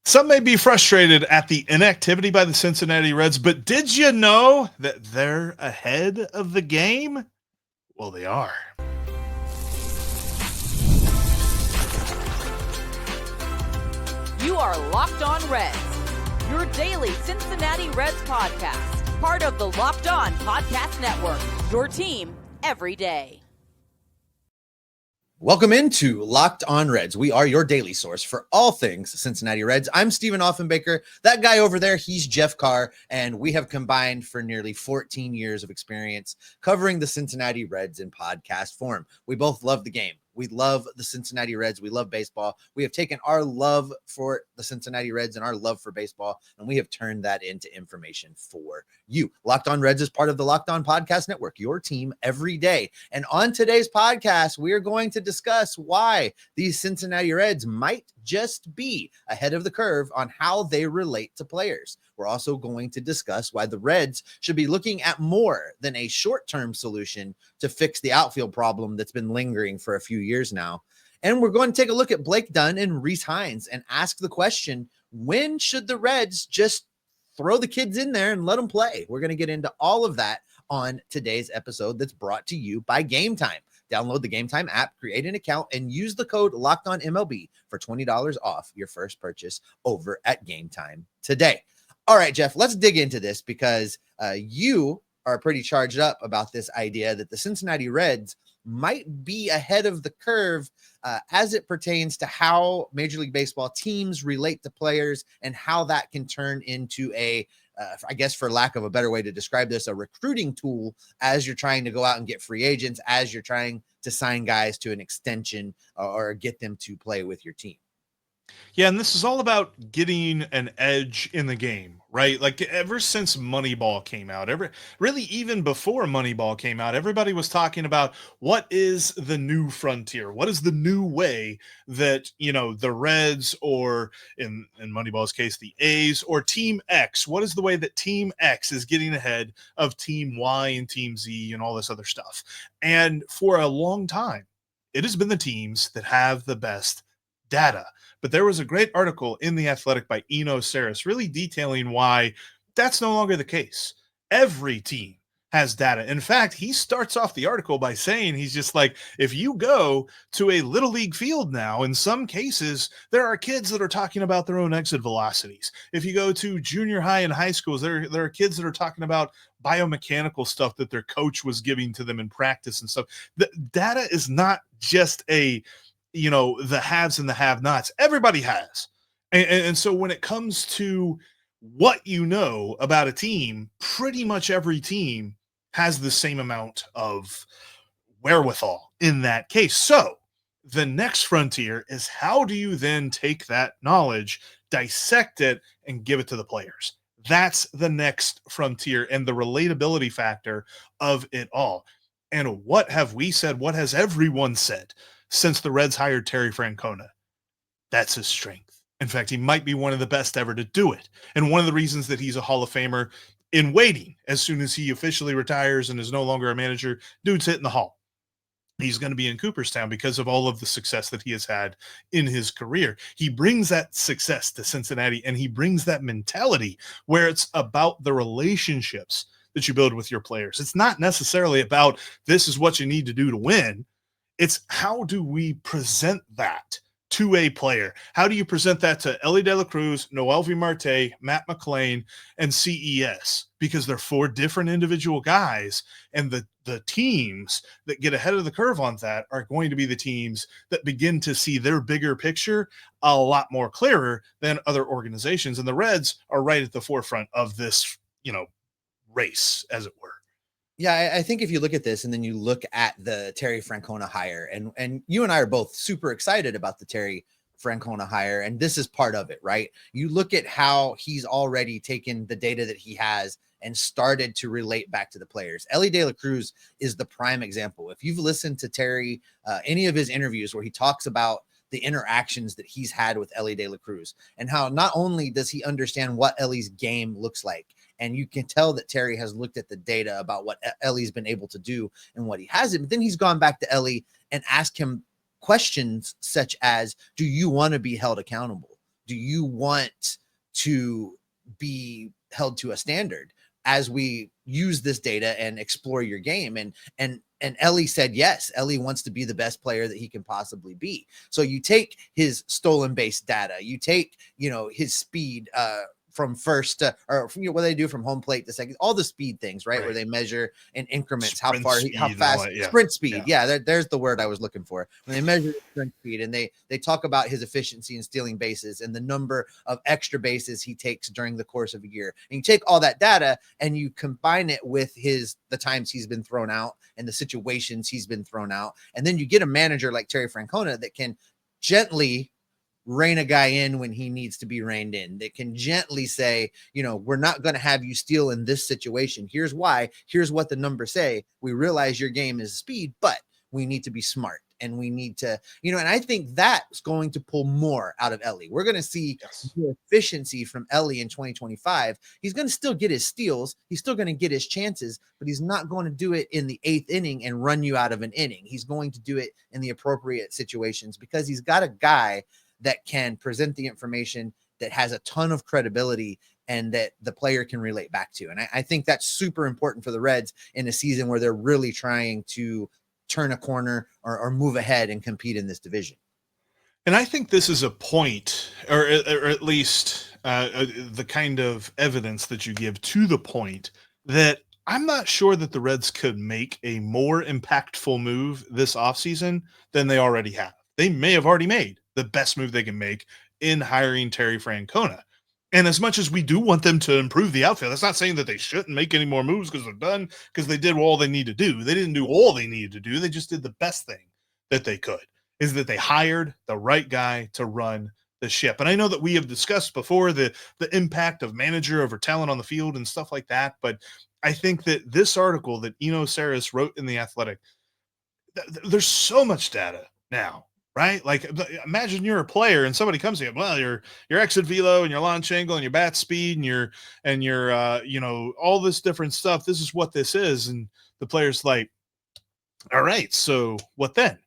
Some may be frustrated at the inactivity by the Cincinnati Reds, but did you know that they're ahead of the game? Well, they are. You are Locked On Reds, your daily Cincinnati Reds podcast, part of the Locked On Podcast Network, your team every day. Welcome into Locked On Reds. We are your daily source for all things Cincinnati Reds. I'm Stephen Offenbaker. That guy over there, he's Jeff Carr, and we have combined for nearly 14 years of experience covering the Cincinnati Reds in podcast form. We both love the game. We love the Cincinnati Reds. We love baseball. We have taken our love for the Cincinnati Reds and our love for baseball, and we have turned that into information for you. Locked On Reds is part of the Locked On Podcast Network, your team every day. And on today's podcast, we are going to discuss why these Cincinnati Reds might just be ahead of the curve on how they relate to players. We're also going to discuss why the Reds should be looking at more than a short-term solution to fix the outfield problem that's been lingering for a few years now. And we're going to take a look at Blake Dunn and Rece Hinds and ask the question, when should the Reds just throw the kids in there and let them play? We're going to get into all of that on today's episode that's brought to you by Game Time. Download the Game Time app, create an account, and use the code LOCKEDONMLB for $20 off your first purchase over at Game Time today. All right, Jeff, let's dig into this because you are pretty charged up about this idea that the Cincinnati Reds might be ahead of the curve as it pertains to how Major League Baseball teams relate to players and how that can turn into I guess for lack of a better way to describe this, a recruiting tool as you're trying to go out and get free agents, as you're trying to sign guys to an extension or get them to play with your team. Yeah, and this is all about getting an edge in the game, right? Like ever since Moneyball came out, really even before Moneyball came out, everybody was talking about what is the new frontier? What is the new way that, the Reds or in Moneyball's case, the A's or Team X, what is the way that Team X is getting ahead of Team Y and Team Z and all this other stuff? And for a long time, it has been the teams that have the best data. But there was a great article in The Athletic by Eno Saris really detailing why that's no longer the case. Every team has data. In fact, he starts off the article by saying, he's just like, if you go to a little league field now, in some cases, there are kids that are talking about their own exit velocities. If you go to junior high and high schools, there are kids that are talking about biomechanical stuff that their coach was giving to them in practice and stuff. The data is not just the haves and the have-nots. Everybody has. And so when it comes to what you know about a team, pretty much every team has the same amount of wherewithal in that case. So the next frontier is, how do you then take that knowledge, dissect it, and give it to the players? That's the next frontier and the relatability factor of it all. And what have we said? What has everyone said since the Reds hired Terry Francona? That's his strength. In fact, he might be one of the best ever to do it. And one of the reasons that he's a Hall of Famer in waiting, as soon as he officially retires and is no longer a manager, dude's hitting the Hall. He's going to be in Cooperstown because of all of the success that he has had in his career. He brings that success to Cincinnati, and he brings that mentality where it's about the relationships that you build with your players. It's not necessarily about this is what you need to do to win. It's how do we present that to a player? How do you present that to Elly De La Cruz, Noel V. Marte, Matt McLain, and CES? Because they're four different individual guys, and the teams that get ahead of the curve on that are going to be the teams that begin to see their bigger picture a lot more clearer than other organizations. And the Reds are right at the forefront of this, race, as it were. Yeah, I think if you look at this and then you look at the Terry Francona hire, and you and I are both super excited about the Terry Francona hire, and this is part of it, right? You look at how he's already taken the data that he has and started to relate back to the players. Elly De La Cruz is the prime example. If you've listened to Terry, any of his interviews where he talks about the interactions that he's had with Elly De La Cruz and how not only does he understand what Elly's game looks like, and you can tell that Terry has looked at the data about what Elly's been able to do and what he hasn't, but then he's gone back to Elly and asked him questions such as, do you want to be held accountable? do you want to be held to a standard as we use this data and explore your game? And Ellie said yes. Ellie wants to be the best player that he can possibly be. So you take his stolen base data, you take, his speed from first to, or what they do from home plate to second, all the speed things, right? Where they measure in increments, Sprint how fast, sprint speed. There's the word I was looking for. When they measure sprint speed, and they talk about his efficiency in stealing bases and the number of extra bases he takes during the course of a year. And you take all that data and you combine it with the times he's been thrown out and the situations he's been thrown out. And then you get a manager like Terry Francona that can gently rein a guy in when he needs to be reined in. They can gently say, we're not going to have you steal in this situation. Here's why. Here's what the numbers say. We realize your game is speed, but we need to be smart. And we need to, and I think that's going to pull more out of Ellie. We're going to see more efficiency from Ellie in 2025. He's going to still get his steals. He's still going to get his chances, but he's not going to do it in the 8th inning and run you out of an inning. He's going to do it in the appropriate situations because he's got a guy that can present the information, that has a ton of credibility, and that the player can relate back to. And I think that's super important for the Reds in a season where they're really trying to turn a corner or move ahead and compete in this division. And I think this is a point, or at least the kind of evidence that you give to the point that I'm not sure that the Reds could make a more impactful move this offseason than they already have. They may have already made the best move they can make in hiring Terry Francona. And as much as we do want them to improve the outfield, that's not saying that they shouldn't make any more moves because they're done, because they did all they need to do. They didn't do all they needed to do. They just did the best thing that they could, is that they hired the right guy to run the ship. And I know that we have discussed before the impact of manager over talent on the field and stuff like that. But I think that this article that Eno Saris wrote in The Athletic, there's so much data now. Right? Like, imagine you're a player and somebody comes to you, well, your exit velo and your launch angle and your bat speed and your all this different stuff. This is what this is. And the player's like, all right, so what then?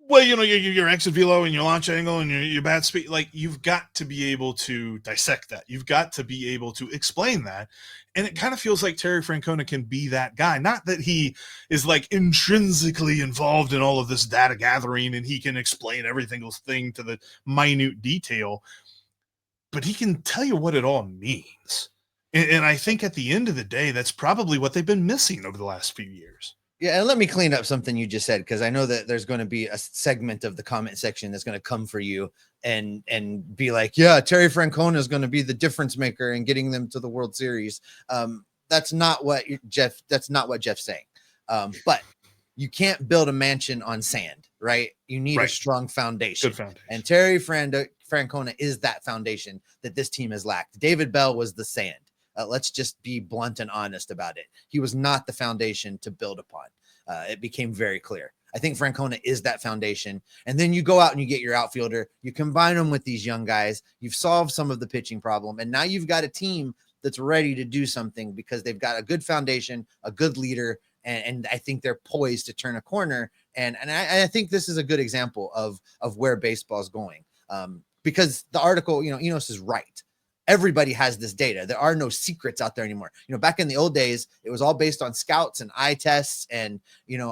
Well, your exit velo and your launch angle and your bat speed, like, you've got to be able to dissect that. You've got to be able to explain that. And it kind of feels like Terry Francona can be that guy. Not that he is like intrinsically involved in all of this data gathering and he can explain every single thing to the minute detail, but he can tell you what it all means. And I think at the end of the day, that's probably what they've been missing over the last few years. Yeah, and let me clean up something you just said, because I know that there's going to be a segment of the comment section that's going to come for you and be like, yeah, Terry Francona is going to be the difference maker in getting them to the World Series. That's not what Jeff's saying. But you can't build a mansion on sand, right? You need a strong foundation. Good foundation. And Terry Francona is that foundation that this team has lacked. David Bell was the sand. Let's just be blunt and honest about it. He was not the foundation to build upon. It became very clear. I think Francona is that foundation. And then you go out and you get your outfielder. You combine them with these young guys. You've solved some of the pitching problem. And now you've got a team that's ready to do something because they've got a good foundation, a good leader, and I think they're poised to turn a corner. And I think this is a good example of where baseball is going. Because the article, Enos is right. Everybody has this data. There are no secrets out there anymore. Back in the old days, it was all based on scouts and eye tests. And,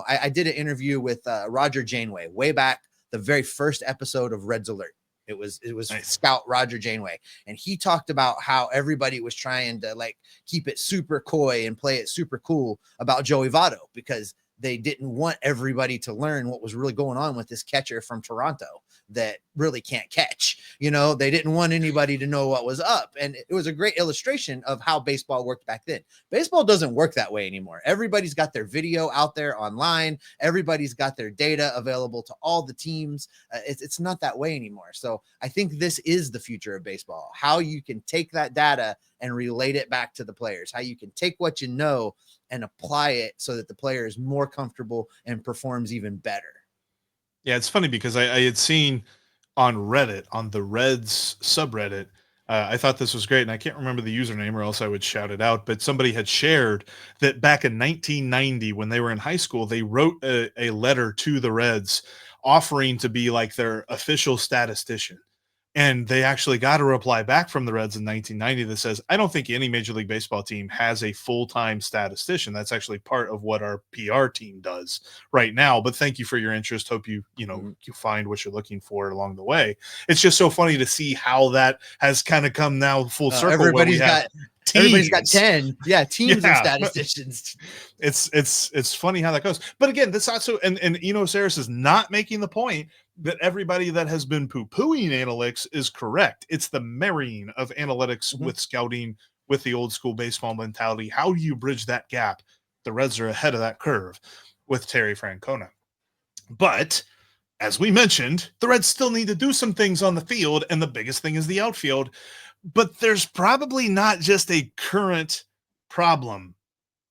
I did an interview with Roger Janeway way back, the very first episode of Reds Alert. It was nice. Scout Roger Janeway. And he talked about how everybody was trying to keep it super coy and play it super cool about Joey Votto, because they didn't want everybody to learn what was really going on with this catcher from Toronto that really can't catch. They didn't want anybody to know what was up. And it was a great illustration of how baseball worked back then. Baseball doesn't work that way anymore. Everybody's got their video out there online. Everybody's got their data available to all the teams. It's not that way anymore. So I think this is the future of baseball, how you can take that data and relate it back to the players, how you can take what you know and apply it so that the player is more comfortable and performs even better. Yeah, it's funny because I had seen on Reddit, on the Reds subreddit, I thought this was great, and I can't remember the username or else I would shout it out, but somebody had shared that back in 1990 when they were in high school, they wrote a letter to the Reds offering to be like their official statistician. And they actually got a reply back from the Reds in 1990 that says, I don't think any Major League Baseball team has a full-time statistician. That's actually part of what our PR team does right now. But thank you for your interest. Hope you find what you're looking for along the way. It's just so funny to see how that has kind of come now full circle. Everybody's got 10 teams of statisticians. It's funny how that goes. But again, this also and Eno Saris is not making the point that everybody that has been poo-pooing analytics is correct. It's the marrying of analytics with scouting, with the old school baseball mentality. How do you bridge that gap? The Reds are ahead of that curve with Terry Francona. But as we mentioned, the Reds still need to do some things on the field, and the biggest thing is the outfield. But there's probably not just a current problem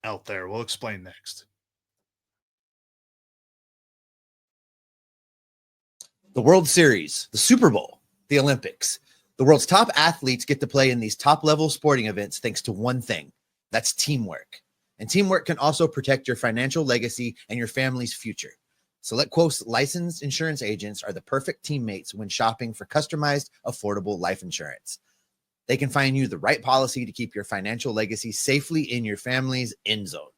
out there. We'll explain next. The World Series, the Super Bowl, the Olympics. The world's top athletes get to play in these top-level sporting events thanks to one thing. That's teamwork. And teamwork can also protect your financial legacy and your family's future. SelectQuote's licensed insurance agents are the perfect teammates when shopping for customized, affordable life insurance. They can find you the right policy to keep your financial legacy safely in your family's end zone.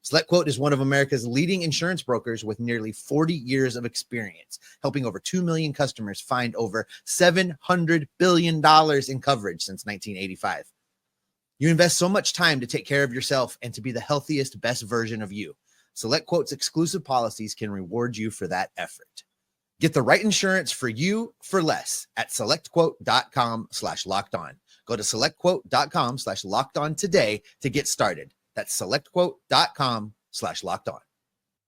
SelectQuote is one of America's leading insurance brokers with nearly 40 years of experience, helping over 2 million customers find over $700 billion in coverage since 1985. You invest so much time to take care of yourself and to be the healthiest, best version of you. SelectQuote's exclusive policies can reward you for that effort. Get the right insurance for you for less at selectquote.com/lockedon. Go to selectquote.com/lockedon today to get started. That's selectquote.com/lockedon.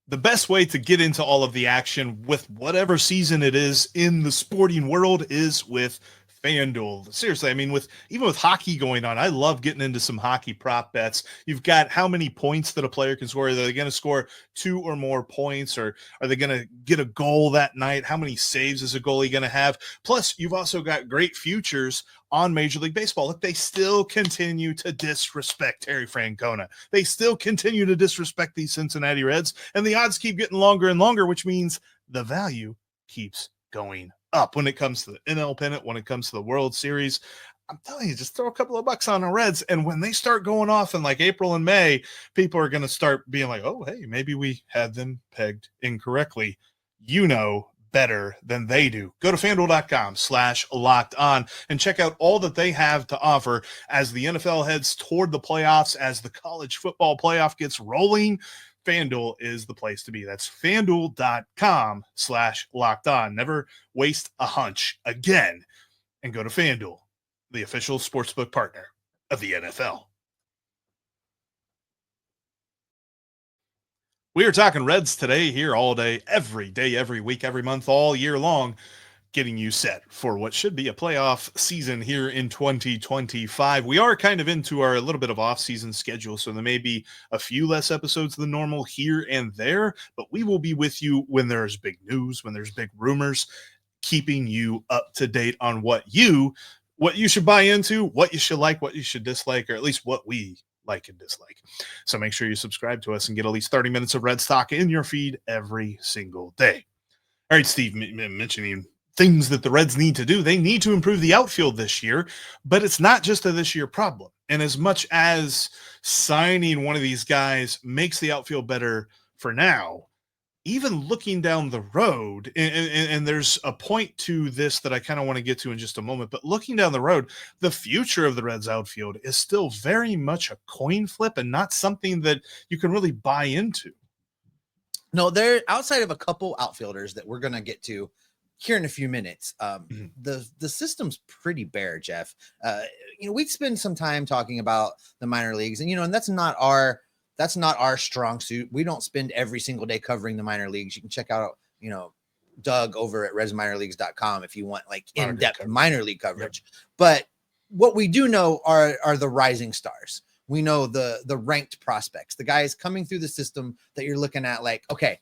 The best way to get into all of the action with whatever season it is in the sporting world is with FanDuel. Seriously, I mean, even with hockey going on, I love getting into some hockey prop bets. You've got how many points that a player can score. Are they going to score 2 or more points, or are they going to get a goal that night? How many saves is a goalie going to have? Plus, you've also got great futures on Major League Baseball. Look, they still continue to disrespect Terry Francona. They still continue to disrespect these Cincinnati Reds, and the odds keep getting longer and longer, which means the value keeps going up when it comes to the NL pennant, when it comes to the World Series. I'm telling you, just throw a couple of bucks on the Reds, and when they start going off in like April and May, people are going to start being like, oh, hey, maybe we had them pegged incorrectly. You know better than they do. Go to FanDuel.com/locked on and check out all that they have to offer as the NFL heads toward the playoffs, as the college football playoff gets rolling. FanDuel is the place to be. That's FanDuel.com/locked on. Never waste a hunch again, and go to FanDuel, the official sportsbook partner of the NFL. We are talking Reds today, here all day, every week, every month, all year long, getting you set for what should be a playoff season here in 2025. We are kind of into our little bit of off-season schedule, so there may be a few less episodes than normal here and there, but we will be with you when there's big news, when there's big rumors, keeping you up to date on what you should buy into, what you should like, what you should dislike, or at least what we like and dislike. So make sure you subscribe to us and get at least 30 minutes of Reds talk in your feed every single day. All right, Steve, mentioning things that the Reds need to do. They need to improve the outfield this year, but it's not just a this year problem. And as much as signing one of these guys makes the outfield better for now, even looking down the road, and there's a point to this that I kind of want to get to in just a moment, but looking down the road, the future of the Reds outfield is still very much a coin flip and not something that you can really buy into. No, they're outside of a couple outfielders that we're going to get to here in a few minutes. The system's pretty bare, Jeff. We'd spend some time talking about the minor leagues, and that's not our strong suit. We don't spend every single day covering the minor leagues. You can check out, Doug over at resminorleagues.com if you want like in-depth minor league coverage. Yep. But what we do know are the rising stars. We know the ranked prospects, the guys coming through the system that you're looking at like, okay,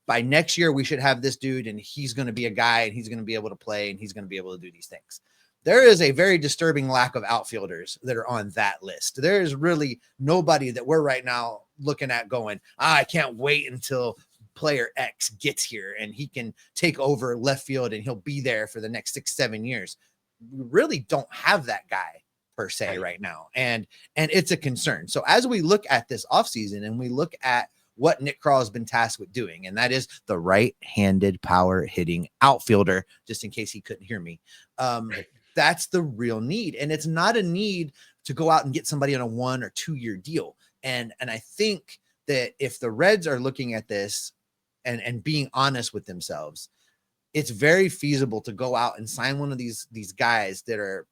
by next year we should have this dude and he's going to be a guy and he's going to be able to play and he's going to be able to do these things. There is a very disturbing lack of outfielders that are on that list. There is really nobody that we're right now looking at going, I can't wait until player X gets here and he can take over left field and he'll be there for the next 6-7 years. we really don't have that guy per se right now. And it's a concern. So as we look at this offseason and we look at what Nick Krall has been tasked with doing, and that is the right-handed power hitting outfielder, just in case he couldn't hear me. That's the real need. And it's not a need to go out and get somebody on a 1 or 2 year deal. And I think that if the Reds are looking at this and being honest with themselves, it's very feasible to go out and sign one of these guys that are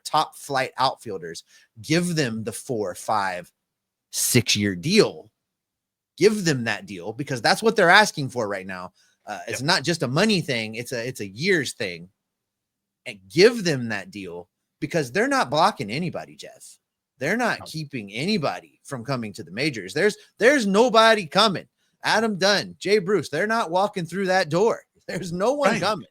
top flight outfielders, give them the 4, 5, 6 year deal, give them that deal, because that's what they're asking for right now. It's not just a money thing. It's a years thing, and give them that deal because they're not blocking anybody, Jeff. They're not keeping anybody from coming to the majors. There's nobody coming. Adam Dunn, Jay Bruce, they're not walking through that door. There's no one coming.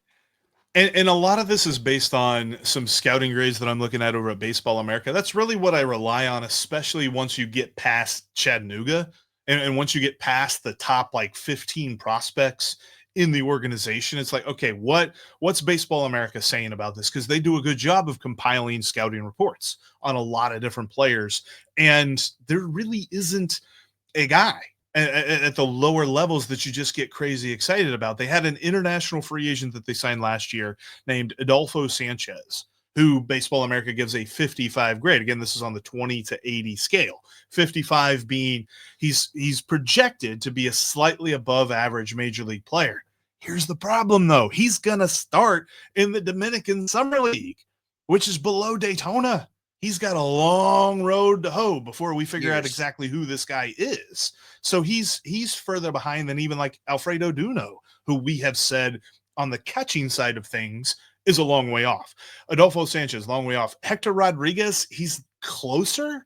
And a lot of this is based on some scouting grades that I'm looking at over at Baseball America. That's really what I rely on, especially once you get past Chattanooga and once you get past the top like 15 prospects in the organization. It's like, okay, what's Baseball America saying about this? Because they do a good job of compiling scouting reports on a lot of different players. And there really isn't a guy at the lower levels that you just get crazy excited about. They had an international free agent that they signed last year named Adolfo Sanchez, who Baseball America gives a 55 grade. Again, this is on the 20 to 80 scale. 55 being he's projected to be a slightly above average major league player. Here's the problem, though. He's going to start in the Dominican Summer League, which is below Daytona. He's got a long road to hoe before we figure out exactly who this guy is. So he's further behind than even like Alfredo Duno, who we have said on the catching side of things is a long way off. Adolfo Sanchez, long way off. Hector Rodriguez, he's closer,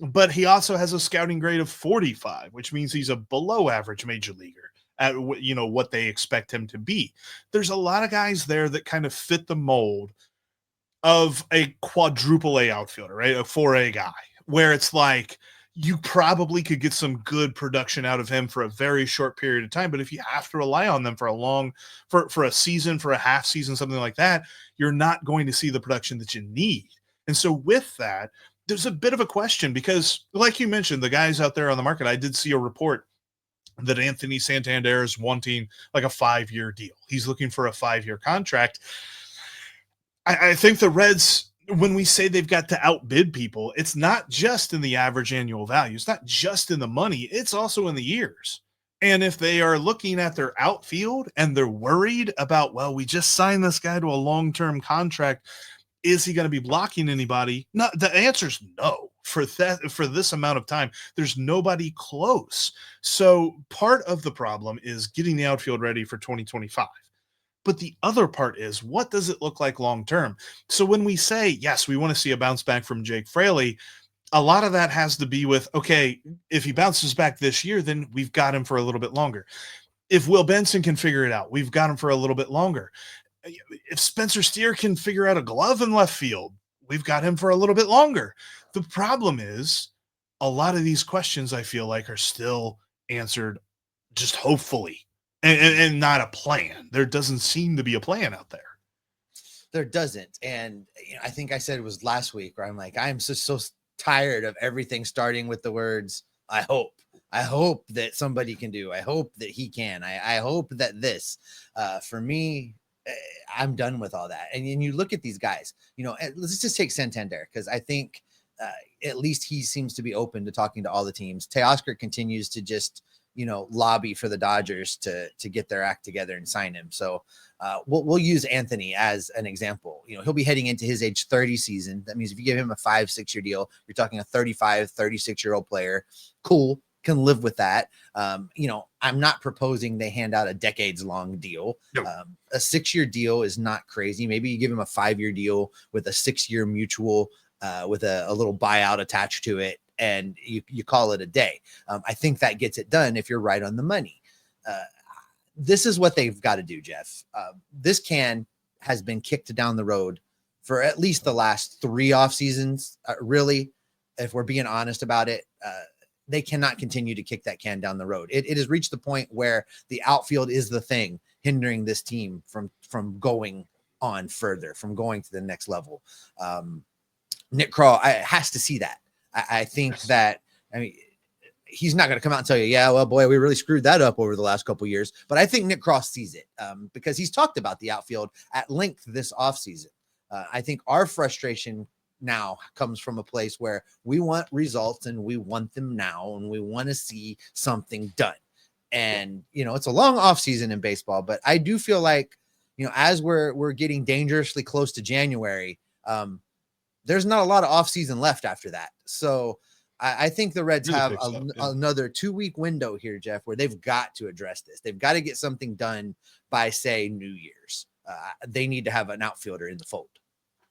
but he also has a scouting grade of 45, which means he's a below average major leaguer at what they expect him to be. There's a lot of guys there that kind of fit the mold of a quadruple A outfielder, right? A 4A guy, where it's like you probably could get some good production out of him for a very short period of time. But if you have to rely on them for a season, for a half season, something like that, you're not going to see the production that you need. And so with that, there's a bit of a question because, like you mentioned, the guys out there on the market, I did see a report that Anthony Santander is wanting like a 5-year deal. He's looking for a 5-year contract. I think the Reds, when we say they've got to outbid people, it's not just in the average annual value. It's not just in the money. It's also in the years. And if they are looking at their outfield and they're worried about, well, we just signed this guy to a long-term contract, is he going to be blocking anybody? No, the answer is no. For this amount of time, there's nobody close. So part of the problem is getting the outfield ready for 2025. But the other part is, what does it look like long term? So when we say, yes, we want to see a bounce back from Jake Fraley, a lot of that has to be with, okay, if he bounces back this year, then we've got him for a little bit longer. If Will Benson can figure it out, we've got him for a little bit longer. If Spencer Steer can figure out a glove in left field, we've got him for a little bit longer. The problem is a lot of these questions, I feel like, are still answered just hopefully. And not a plan. There doesn't seem to be a plan out there. There doesn't. And I think I said it was last week where I'm like, I'm so tired of everything starting with the words, I hope. I hope that somebody can do. I hope that he can. I hope that this. For me, I'm done with all that. And you look at these guys, let's just take Santander, because I think at least he seems to be open to talking to all the teams. Teoscar continues to just lobby for the Dodgers to get their act together and sign him. So we'll use Anthony as an example. He'll be heading into his age 30 season. That means if you give him a 5-6 year deal, you're talking a 35, 36-year-old player. Cool. Can live with that. I'm not proposing they hand out a decades long deal. Nope. A 6-year deal is not crazy. Maybe you give him a 5-year deal with a 6-year mutual with a little buyout attached to it, and you call it a day. I think that gets it done if you're right on the money. This is what they've got to do, Jeff. This can has been kicked down the road for at least the last 3 off seasons. Really, if we're being honest about it, they cannot continue to kick that can down the road. It has reached the point where the outfield is the thing hindering this team from going on further, from going to the next level. Nick Krall has to see that. I think that, I mean, he's not going to come out and tell you, yeah, well, boy, we really screwed that up over the last couple of years. But I think Nick Krall sees it because he's talked about the outfield at length this offseason. I think our frustration now comes from a place where we want results and we want them now, and we want to see something done. And, you know, it's a long offseason in baseball, but I do feel like, you know, as we're getting dangerously close to January, there's not a lot of offseason left after that. So I think the Reds Really have picks up, yeah. another 2-week window here, Jeff, where they've got to address this. They've got to get something done by, say, New Year's. They need to have an outfielder in the fold.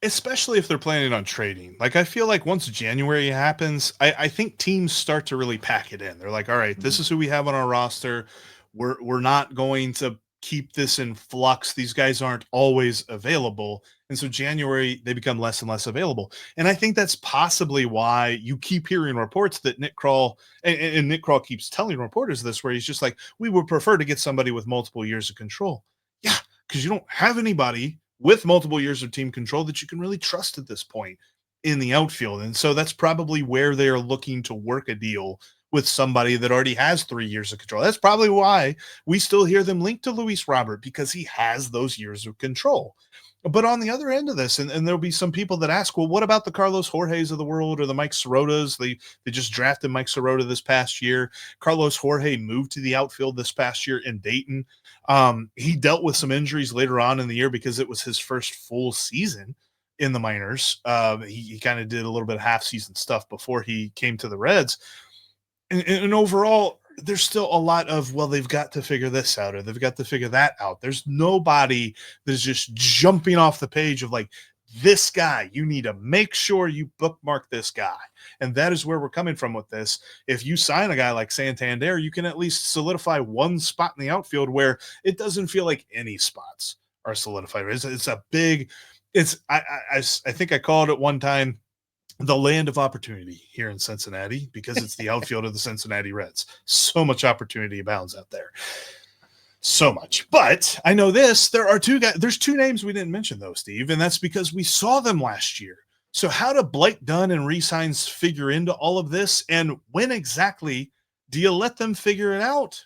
Especially if they're planning on trading. Like, I feel like once January happens, I think teams start to really pack it in. They're like, all right, this is who we have on our roster. We're not going to keep this in flux. These guys aren't always available. And so January, they become less and less available. And I think that's possibly why you keep hearing reports that Nick Krall, and Nick Krall keeps telling reporters this, where he's just like, we would prefer to get somebody with multiple years of control. Yeah, because you don't have anybody with multiple years of team control that you can really trust at this point in the outfield. And so that's probably where they're looking to work a deal with somebody that already has 3 years of control. That's probably why we still hear them linked to Luis Robert, because he has those years of control. But on the other end of this, and there'll be some people that ask, well, what about the Carlos Jorges of the world or the Mike Sirotas? They just drafted Mike Sirota this past year. Carlos Jorge moved to the outfield this past year in Dayton. He dealt with some injuries later on in the year because it was his first full season in the minors. He kind of did a little bit of half-season stuff before he came to the Reds. And overall, there's still a lot of, well, they've got to figure this out or they've got to figure that out. There's nobody that's just jumping off the page of like, this guy, you need to make sure you bookmark this guy. And that is where we're coming from with this. If you sign a guy like Santander, you can at least solidify one spot in the outfield where it doesn't feel like any spots are solidified. It's a big, I think I called it one time, the land of opportunity here in Cincinnati, because it's the outfield of the Cincinnati Reds. So much opportunity abounds out there. So much. But I know this, there's two names we didn't mention though, Steve, and that's because we saw them last year. So how do Blake Dunn and Rece Hinds figure into all of this? And when exactly do you let them figure it out?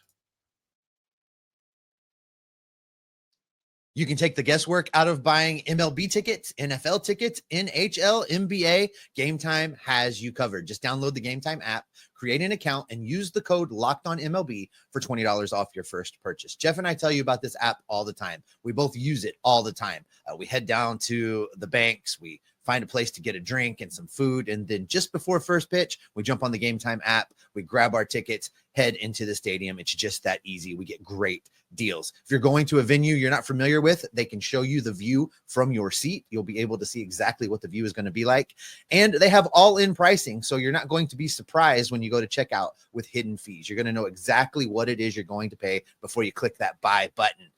You can take the guesswork out of buying MLB tickets, NFL tickets, NHL, NBA. Game Time has you covered. Just download the Game Time app, create an account, and use the code LOCKEDONMLB for $20 off your first purchase. Jeff and I tell you about this app all the time. We both use it all the time. We head down to the banks. We find a place to get a drink and some food. And then just before first pitch, we jump on the Game Time app. We grab our tickets, head into the stadium. It's just that easy. We get great deals. If you're going to a venue you're not familiar with, they can show you the view from your seat. You'll be able to see exactly what the view is going to be like. And they have all-in pricing, so you're not going to be surprised when you go to checkout with hidden fees. You're going to know exactly what it is you're going to pay before you click that buy button.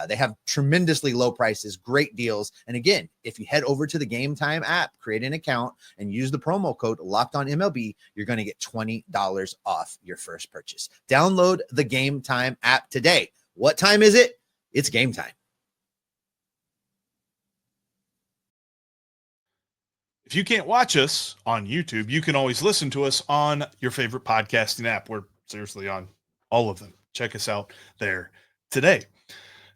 They have tremendously low prices, great deals. And again, if you head over to the Game Time app, create an account, and use the promo code LOCKEDONMLB, you're going to get $20 off your first purchase. Download the Game Time app today. What time is it? It's game time. If you can't watch us on YouTube, you can always listen to us on your favorite podcasting app. We're seriously on all of them. Check us out there today.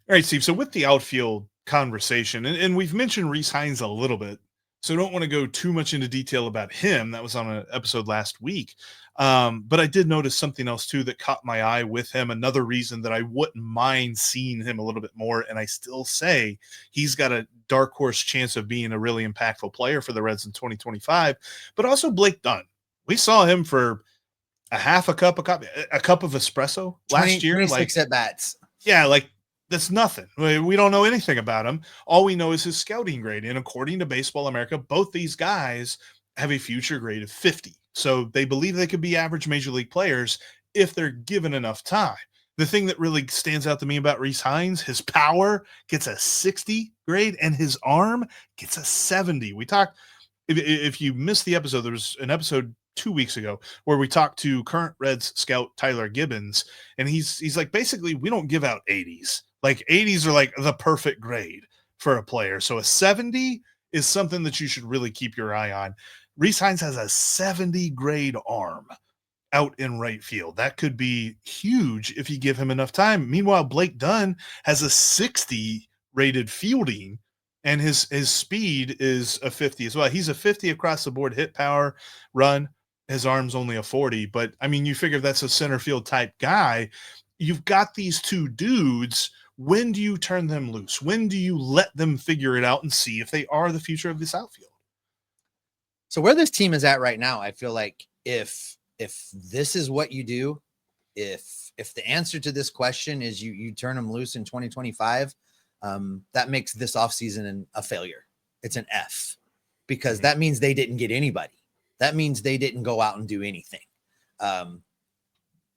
All right, Steve. So with the outfield conversation, and we've mentioned Rece Hinds a little bit, so don't want to go too much into detail about him. That was on an episode last week. But I did notice something else too that caught my eye with him. Another reason that I wouldn't mind seeing him a little bit more. And I still say he's got a dark horse chance of being a really impactful player for the Reds in 2025, but also Blake Dunn. We saw him for a cup of espresso last year. 26 at bats. Yeah. Like that's nothing. We don't know anything about him. All we know is his scouting grade. And according to Baseball America, both these guys have a future grade of 50. So they believe they could be average major league players if they're given enough time. The thing that really stands out to me about Rece Hinds, his power gets a 60 grade and his arm gets a 70. We talked, if you missed the episode, there was an episode 2 weeks ago where we talked to current Reds scout Tyler Gibbons, and he's like, basically, we don't give out 80s. Like 80s are like the perfect grade for a player. So a 70 is something that you should really keep your eye on. Rece Hinds has a 70 grade arm out in right field. That could be huge if you give him enough time. Meanwhile, Blake Dunn has a 60 rated fielding, and his speed is a 50 as well. He's a 50 across the board hit power run. His arm's only a 40, but I mean, you figure that's a center field type guy. You've got these two dudes. When do you turn them loose? When do you let them figure it out and see if they are the future of this outfield? So where this team is at right now, I feel like if this is what you do, if the answer to this question is you turn them loose in 2025, that makes this offseason a failure. It's an F, because that means they didn't get anybody. That means they didn't go out and do anything.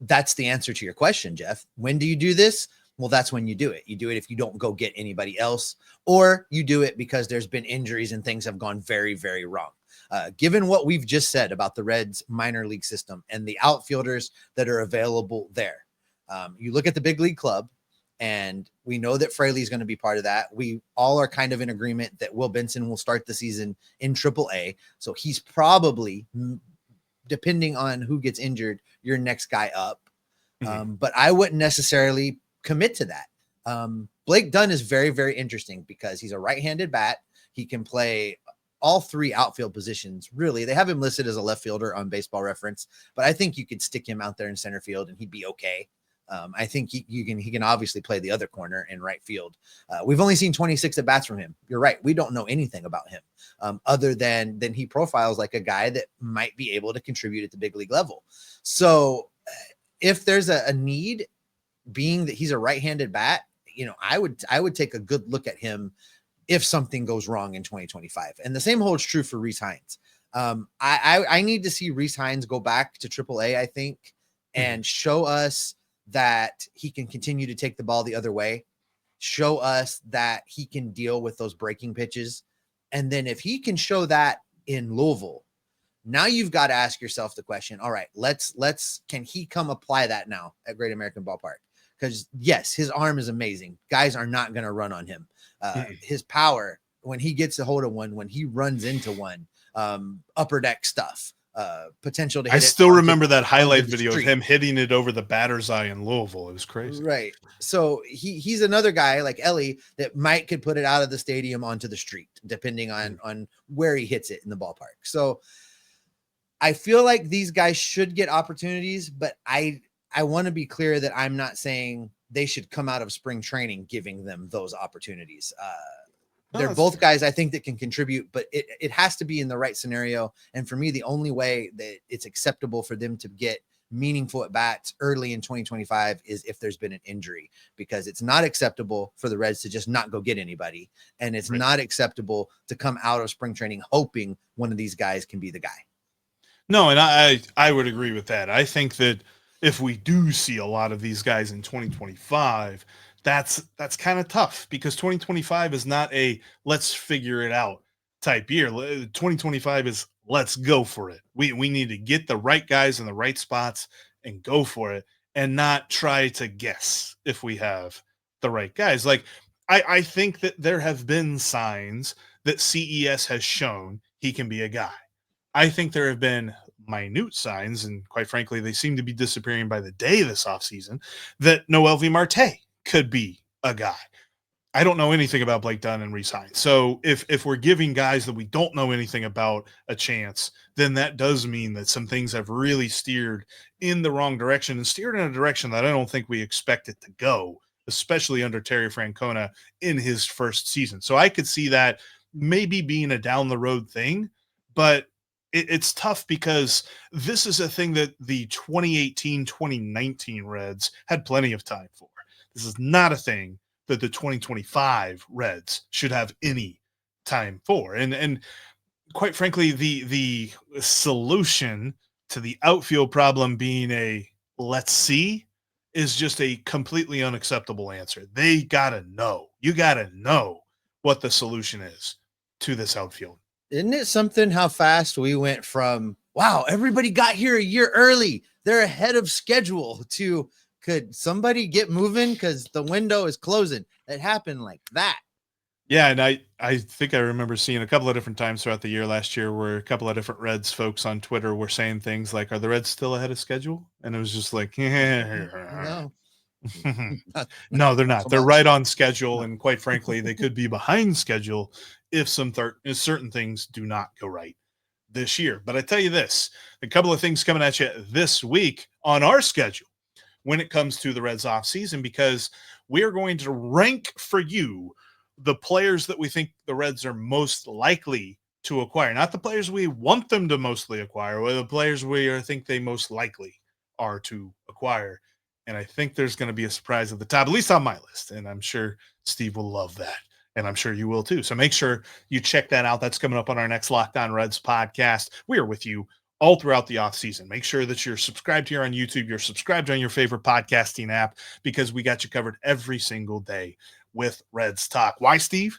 That's the answer to your question, Jeff. When do you do this? Well, that's when you do it. You do it if you don't go get anybody else, or you do it because there's been injuries and things have gone very, very wrong. Given what we've just said about the Reds minor league system and the outfielders that are available there, you look at the big league club, and we know that Fraley is going to be part of that. We all are kind of in agreement that Will Benson will start the season in AAA. So he's probably, depending on who gets injured, your next guy up. But I wouldn't necessarily commit to that. Blake Dunn is very, very interesting because he's a right-handed bat. He can play all three outfield positions. Really, they have him listed as a left fielder on Baseball Reference, but I think you could stick him out there in center field and he'd be okay. I think he can obviously play the other corner in right field. We've only seen 26 at bats from him. You're right. We don't know anything about him other than he profiles like a guy that might be able to contribute at the big league level. So if there's a need, being that he's a right-handed bat, I would take a good look at him if something goes wrong in 2025. And the same holds true for Rece Hinds. I need to see Rece Hinds go back to AAA, I think, and show us that he can continue to take the ball the other way, show us that he can deal with those breaking pitches. And then if he can show that in Louisville, now you've got to ask yourself the question, all right, can he come apply that now at Great American Ballpark? Because yes, his arm is amazing. Guys are not going to run on him. His power, when he gets a hold of one, when he runs into one, upper deck stuff, potential to hit. I still remember that highlight video of him hitting it over the batter's eye in Louisville. It was crazy. Right. So he's another guy like Ellie that could put it out of the stadium onto the street, depending on where he hits it in the ballpark. So I feel like these guys should get opportunities, but I want to be clear that I'm not saying they should come out of spring training giving them those opportunities. They're both guys I think that can contribute, but it has to be in the right scenario. And for me, the only way that it's acceptable for them to get meaningful at bats early in 2025 is if there's been an injury, because it's not acceptable for the Reds to just not go get anybody. And it's not acceptable to come out of spring training hoping one of these guys can be the guy. No, and I would agree with that. I think that if we do see a lot of these guys in 2025, that's kind of tough, because 2025 is not a let's figure it out type year. 2025 is let's go for it. We need to get the right guys in the right spots and go for it, and not try to guess if we have the right guys. Like I think that there have been signs that CES has shown he can be a guy. I think there have been minute signs, and quite frankly, they seem to be disappearing by the day this offseason, that Noelvi Marte could be a guy. I don't know anything about Blake Dunn and Rece Hinds. So if we're giving guys that we don't know anything about a chance, then that does mean that some things have really steered in the wrong direction, and steered in a direction that I don't think we expect it to go, especially under Terry Francona in his first season. So I could see that maybe being a down the road thing, but it's tough because this is a thing that the 2018-2019 Reds had plenty of time for. This is not a thing that the 2025 Reds should have any time for. And quite frankly, the solution to the outfield problem being a let's see is just a completely unacceptable answer. They got to know. You got to know what the solution is to this outfield. Isn't it something how fast we went from, wow, everybody got here a year early, they're ahead of schedule, to could somebody get moving because the window is closing? It happened like that. Yeah, and I think I remember seeing a couple of different times throughout the year last year where a couple of different Reds folks on Twitter were saying things like, "Are the Reds still ahead of schedule?" And it was just like, No, not, no, they're not not. so They're much. right on schedule, No. and quite frankly, they could be behind schedule if if certain things do not go right this year. But I tell you this, a couple of things coming at you this week on our schedule when it comes to the Reds offseason, because we are going to rank for you the players that we think the Reds are most likely to acquire, not the players we want them to mostly acquire, or the players we think they most likely are to acquire. And I think there's going to be a surprise at the top, at least on my list. And I'm sure Steve will love that. And I'm sure you will too. So make sure you check that out. That's coming up on our next Locked On Reds podcast. We are with you all throughout the offseason. Make sure that you're subscribed here on YouTube, you're subscribed on your favorite podcasting app, because we got you covered every single day with Reds Talk. Why, Steve?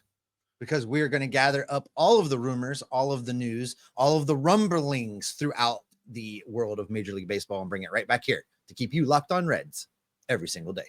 Because we're going to gather up all of the rumors, all of the news, all of the rumblings throughout the world of Major League Baseball and bring it right back here to keep you locked on Reds every single day.